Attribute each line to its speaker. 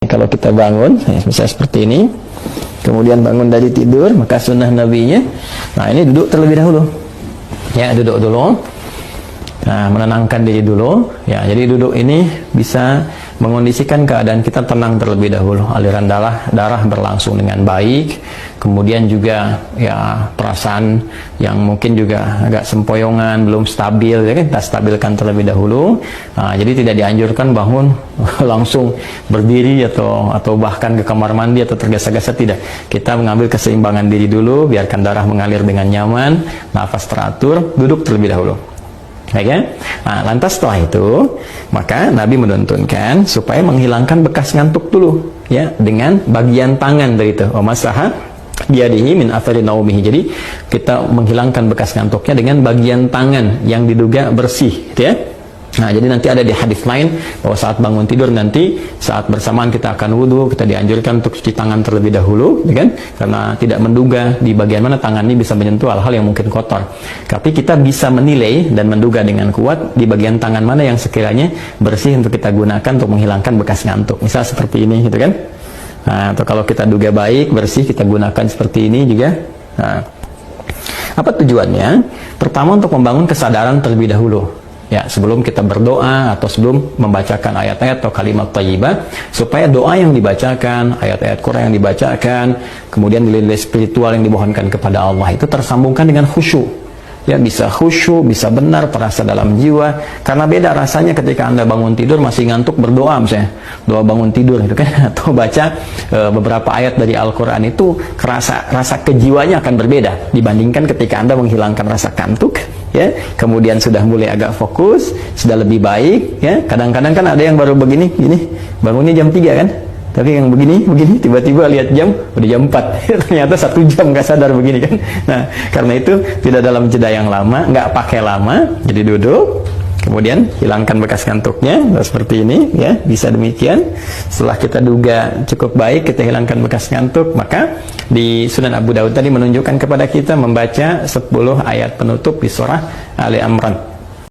Speaker 1: kalau kita bangun, misalnya seperti ini, kemudian bangun dari tidur, maka sunnah nabinya, nah ini duduk terlebih dahulu. Ya, duduk dulu. Nah, menenangkan diri dulu. Ya, jadi duduk ini bisa mengondisikan keadaan kita tenang terlebih dahulu. Aliran darah berlangsung dengan baik. Kemudian juga ya perasaan yang mungkin juga agak sempoyongan, belum stabil, ya kan? Kita stabilkan terlebih dahulu. Nah, jadi tidak dianjurkan bangun langsung berdiri atau bahkan ke kamar mandi atau tergesa-gesa, tidak. Kita mengambil keseimbangan diri dulu, biarkan darah mengalir dengan nyaman, nafas teratur, duduk terlebih dahulu. Ya kan? Nah, lantas setelah itu, maka Nabi menuntunkan supaya menghilangkan bekas ngantuk dulu, ya, dengan bagian tangan dari itu. Masaha biadihi min athari naumihi. Jadi kita menghilangkan bekas ngantuknya dengan bagian tangan yang diduga bersih, gitu ya. Nah, jadi nanti ada di hadis lain bahwa saat bangun tidur nanti saat bersamaan kita akan wudhu, kita dianjurkan untuk cuci tangan terlebih dahulu, ya kan? Karena tidak menduga di bagian mana tangan ini bisa menyentuh hal-hal yang mungkin kotor. Tapi kita bisa menilai dan menduga dengan kuat di bagian tangan mana yang sekiranya bersih untuk kita gunakan untuk menghilangkan bekas ngantuk. Misal seperti ini, gitu kan? Nah, atau kalau kita duga baik, bersih, kita gunakan seperti ini juga. Nah, apa tujuannya? Pertama, untuk membangun kesadaran terlebih dahulu. Ya, sebelum kita berdoa atau sebelum membacakan ayat-ayat atau kalimat thayyibah, supaya doa yang dibacakan, ayat-ayat Quran yang dibacakan, kemudian nilai-nilai spiritual yang dimohonkan kepada Allah itu tersambungkan dengan khusyuk. Ya, bisa khusyuk, bisa benar terasa dalam jiwa. Karena beda rasanya ketika Anda bangun tidur masih ngantuk berdoa, misalnya doa bangun tidur gitu kan, atau baca beberapa ayat dari Al-Quran, itu rasa kejiwanya akan berbeda dibandingkan ketika Anda menghilangkan rasa kantuk, ya, kemudian sudah mulai agak fokus, sudah lebih baik, ya. Kadang-kadang kan ada yang baru begini, bangunnya jam 3 kan, tapi yang begini, tiba-tiba lihat jam, udah jam 4 ternyata 1 jam nggak sadar begini kan. Nah, karena itu tidak dalam jeda yang lama, nggak pakai lama, jadi duduk, kemudian hilangkan bekas ngantuknya, seperti ini, ya, bisa demikian. Setelah kita duga cukup baik, kita hilangkan bekas ngantuk, maka di Sunan Abu Daud tadi menunjukkan kepada kita membaca 10 ayat penutup di surah Ali Imran.